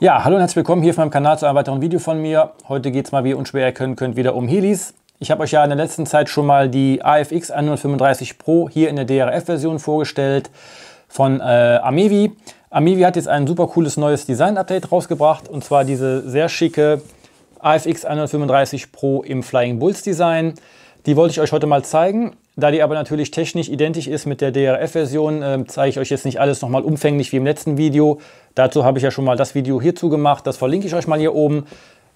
Ja, hallo und herzlich willkommen hier auf meinem Kanal zu einem weiteren Video von mir. Heute geht es mal, wie ihr unschwer erkennen könnt, wieder um Helis. Ich habe euch ja in der letzten Zeit schon mal die AFX 135 Pro hier in der DRF-Version vorgestellt von Amevi. Amevi hat jetzt ein super cooles neues Design-Update rausgebracht, und zwar diese sehr schicke AFX 135 Pro im Flying Bulls Design. Die wollte ich euch heute mal zeigen. Da die aber natürlich technisch identisch ist mit der DRF-Version, zeige ich euch jetzt nicht alles nochmal umfänglich wie im letzten Video. Dazu habe ich ja schon mal das Video hierzu gemacht, das verlinke ich euch mal hier oben.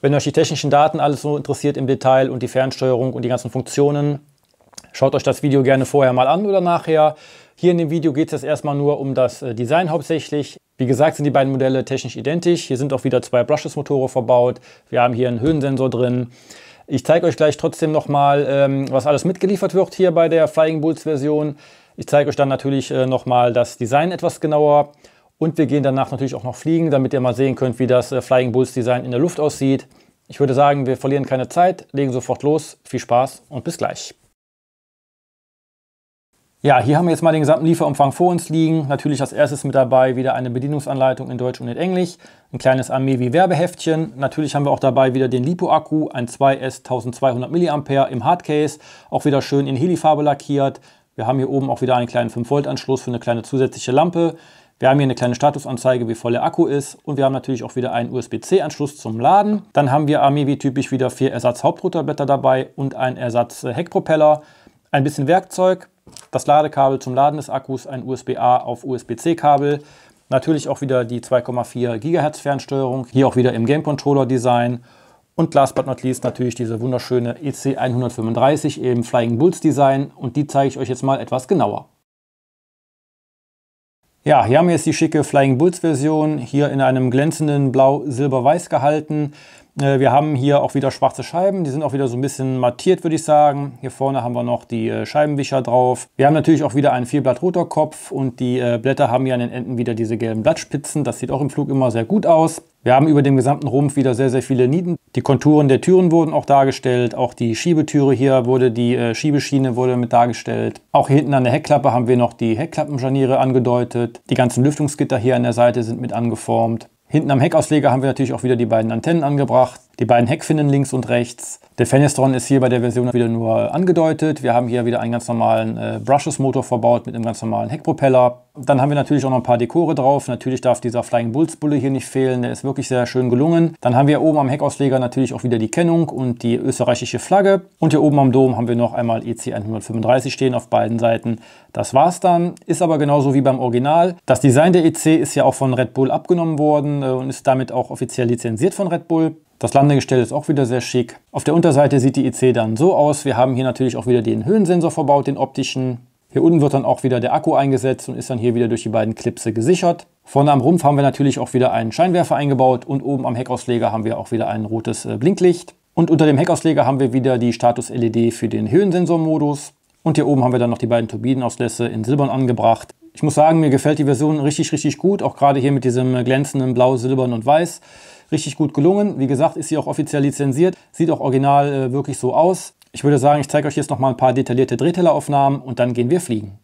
Wenn euch die technischen Daten alles so interessiert im Detail und die Fernsteuerung und die ganzen Funktionen, schaut euch das Video gerne vorher mal an oder nachher. Hier in dem Video geht es jetzt erstmal nur um das Design hauptsächlich. Wie gesagt, sind die beiden Modelle technisch identisch. Hier sind auch wieder zwei Brushless-Motoren verbaut. Wir haben hier einen Höhensensor drin. Ich zeige euch gleich trotzdem nochmal, was alles mitgeliefert wird hier bei der Flying Bulls Version. Ich zeige euch dann natürlich nochmal das Design etwas genauer. Und wir gehen danach natürlich auch noch fliegen, damit ihr mal sehen könnt, wie das Flying Bulls Design in der Luft aussieht. Ich würde sagen, wir verlieren keine Zeit, legen sofort los. Viel Spaß und bis gleich. Ja, hier haben wir jetzt mal den gesamten Lieferumfang vor uns liegen. Natürlich als erstes mit dabei wieder eine Bedienungsanleitung in Deutsch und in Englisch. Ein kleines Amevi Werbeheftchen. Natürlich haben wir auch dabei wieder den LiPo-Akku, ein 2S 1200 mAh im Hardcase. Auch wieder schön in Helifarbe lackiert. Wir haben hier oben auch wieder einen kleinen 5-Volt-Anschluss für eine kleine zusätzliche Lampe. Wir haben hier eine kleine Statusanzeige, wie voll der Akku ist. Und wir haben natürlich auch wieder einen USB-C-Anschluss zum Laden. Dann haben wir Amevi typisch wieder 4 Ersatz-Hauptrotorblätter dabei und einen Ersatz-Heckpropeller. Ein bisschen Werkzeug. Das Ladekabel zum Laden des Akkus, ein USB-A auf USB-C-Kabel. Natürlich auch wieder die 2,4 GHz Fernsteuerung, hier auch wieder im Game Controller Design. Und last but not least natürlich diese wunderschöne EC 135 im Flying Bulls Design, und die zeige ich euch jetzt mal etwas genauer. Ja, hier haben wir jetzt die schicke Flying Bulls Version, hier in einem glänzenden Blau-Silber-Weiß gehalten. Wir haben hier auch wieder schwarze Scheiben, die sind auch wieder so ein bisschen mattiert, würde ich sagen. Hier vorne haben wir noch die Scheibenwischer drauf. Wir haben natürlich auch wieder einen 4-Blatt-Rotorkopf, und die Blätter haben hier an den Enden wieder diese gelben Blattspitzen. Das sieht auch im Flug immer sehr gut aus. Wir haben über dem gesamten Rumpf wieder sehr, sehr viele Nieten. Die Konturen der Türen wurden auch dargestellt. Auch die Schiebetüre hier wurde, die Schiebeschiene wurde mit dargestellt. Auch hier hinten an der Heckklappe haben wir noch die Heckklappenscharniere angedeutet. Die ganzen Lüftungsgitter hier an der Seite sind mit angeformt. Hinten am Heckausleger haben wir natürlich auch wieder die beiden Antennen angebracht, die beiden Heckfinnen links und rechts. Der Fenestron ist hier bei der Version wieder nur angedeutet. Wir haben hier wieder einen ganz normalen Brushless-Motor verbaut mit einem ganz normalen Heckpropeller. Dann haben wir natürlich auch noch ein paar Dekore drauf. Natürlich darf dieser Flying Bulls Bulle hier nicht fehlen. Der ist wirklich sehr schön gelungen. Dann haben wir oben am Heckausleger natürlich auch wieder die Kennung und die österreichische Flagge. Und hier oben am Dom haben wir noch einmal EC 135 stehen auf beiden Seiten. Das war's dann. Ist aber genauso wie beim Original. Das Design der EC ist ja auch von Red Bull abgenommen worden und ist damit auch offiziell lizenziert von Red Bull. Das Landegestell ist auch wieder sehr schick. Auf der Unterseite sieht die EC dann so aus. Wir haben hier natürlich auch wieder den Höhensensor verbaut, den optischen. Hier unten wird dann auch wieder der Akku eingesetzt und ist dann hier wieder durch die beiden Klipse gesichert. Vorne am Rumpf haben wir natürlich auch wieder einen Scheinwerfer eingebaut, und oben am Heckausleger haben wir auch wieder ein rotes Blinklicht. Und unter dem Heckausleger haben wir wieder die Status-LED für den Höhensensormodus. Und hier oben haben wir dann noch die beiden Turbinenauslässe in Silbern angebracht. Ich muss sagen, mir gefällt die Version richtig, richtig gut. Auch gerade hier mit diesem glänzenden Blau, Silbern und Weiß. Richtig gut gelungen. Wie gesagt, ist sie auch offiziell lizenziert. Sieht auch original wirklich so aus. Ich würde sagen, ich zeige euch jetzt noch mal ein paar detaillierte Drehtelleraufnahmen und dann gehen wir fliegen.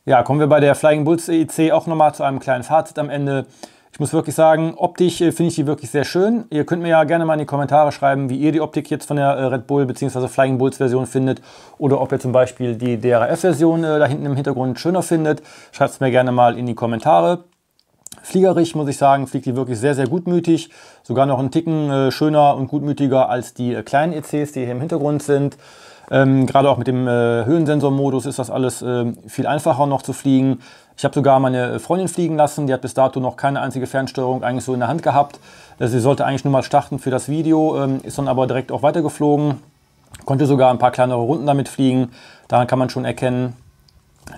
Ja, kommen wir bei der Flying Bulls EC auch nochmal zu einem kleinen Fazit am Ende. Ich muss wirklich sagen, optisch finde ich die wirklich sehr schön. Ihr könnt mir ja gerne mal in die Kommentare schreiben, wie ihr die Optik jetzt von der Red Bull bzw. Flying Bulls Version findet. Oder ob ihr zum Beispiel die DRF-Version da hinten im Hintergrund schöner findet. Schreibt es mir gerne mal in die Kommentare. Fliegerisch muss ich sagen, fliegt die wirklich sehr, sehr gutmütig. Sogar noch einen Ticken schöner und gutmütiger als die kleinen ECs, die hier im Hintergrund sind. Gerade auch mit dem Höhensensormodus ist das alles viel einfacher noch zu fliegen. Ich habe sogar meine Freundin fliegen lassen, die hat bis dato noch keine einzige Fernsteuerung eigentlich so in der Hand gehabt. Sie sollte eigentlich nur mal starten für das Video, ist dann aber direkt auch weitergeflogen. Konnte sogar ein paar kleinere Runden damit fliegen. Daran kann man schon erkennen,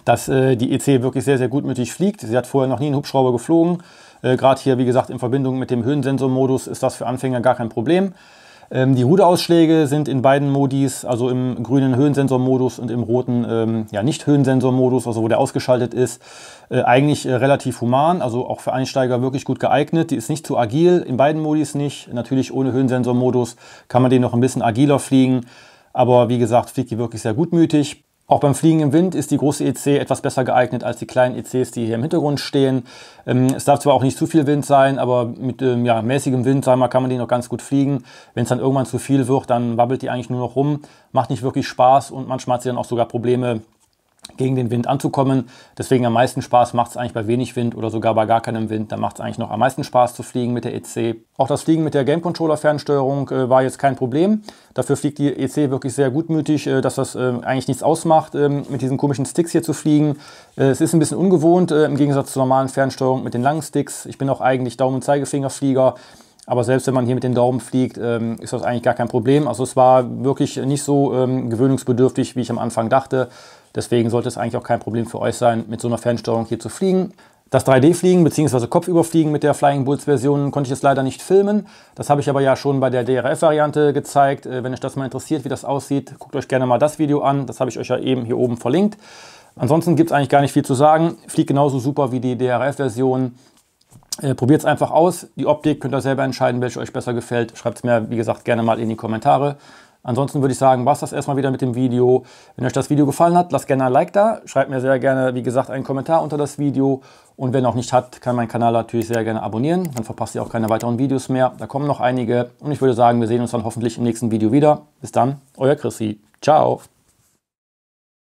dass die EC wirklich sehr, sehr gutmütig fliegt. Sie hat vorher noch nie einen Hubschrauber geflogen. Gerade hier, wie gesagt, in Verbindung mit dem Höhensensormodus ist das für Anfänger gar kein Problem. Die Ruderausschläge sind in beiden Modis, also im grünen Höhensensormodus und im roten Nicht-Höhensensormodus, also wo der ausgeschaltet ist, eigentlich relativ human, also auch für Einsteiger wirklich gut geeignet. Die ist nicht zu agil, in beiden Modis nicht. Natürlich ohne Höhensensormodus kann man den noch ein bisschen agiler fliegen, aber wie gesagt, fliegt die wirklich sehr gutmütig. Auch beim Fliegen im Wind ist die große EC etwas besser geeignet als die kleinen ECs, die hier im Hintergrund stehen. Es darf zwar auch nicht zu viel Wind sein, aber mit mäßigem Wind, sagen wir mal, kann man die noch ganz gut fliegen. Wenn es dann irgendwann zu viel wird, dann wabbelt die eigentlich nur noch rum, macht nicht wirklich Spaß und manchmal hat sie dann auch sogar Probleme, gegen den Wind anzukommen. Deswegen am meisten Spaß macht es eigentlich bei wenig Wind oder sogar bei gar keinem Wind. Da macht es eigentlich noch am meisten Spaß zu fliegen mit der EC. Auch das Fliegen mit der Game Controller Fernsteuerung war jetzt kein Problem. Dafür fliegt die EC wirklich sehr gutmütig, dass das eigentlich nichts ausmacht, mit diesen komischen Sticks hier zu fliegen. Es ist ein bisschen ungewohnt im Gegensatz zur normalen Fernsteuerung mit den langen Sticks. Ich bin auch eigentlich Daumen- und Zeigefingerflieger. Aber selbst wenn man hier mit den Daumen fliegt, ist das eigentlich gar kein Problem. Also es war wirklich nicht so gewöhnungsbedürftig, wie ich am Anfang dachte. Deswegen sollte es eigentlich auch kein Problem für euch sein, mit so einer Fernsteuerung hier zu fliegen. Das 3D-Fliegen bzw. Kopfüberfliegen mit der Flying Bulls Version konnte ich jetzt leider nicht filmen. Das habe ich aber ja schon bei der DRF-Variante gezeigt. Wenn euch das mal interessiert, wie das aussieht, guckt euch gerne mal das Video an. Das habe ich euch ja eben hier oben verlinkt. Ansonsten gibt es eigentlich gar nicht viel zu sagen. Fliegt genauso super wie die DRF-Version. Probiert es einfach aus. Die Optik könnt ihr selber entscheiden, welche euch besser gefällt. Schreibt es mir, wie gesagt, gerne mal in die Kommentare. Ansonsten würde ich sagen, war es das erstmal wieder mit dem Video. Wenn euch das Video gefallen hat, lasst gerne ein Like da. Schreibt mir sehr gerne, wie gesagt, einen Kommentar unter das Video. Und wer noch nicht hat, kann meinen Kanal natürlich sehr gerne abonnieren. Dann verpasst ihr auch keine weiteren Videos mehr. Da kommen noch einige. Und ich würde sagen, wir sehen uns dann hoffentlich im nächsten Video wieder. Bis dann, euer Chrissy. Ciao.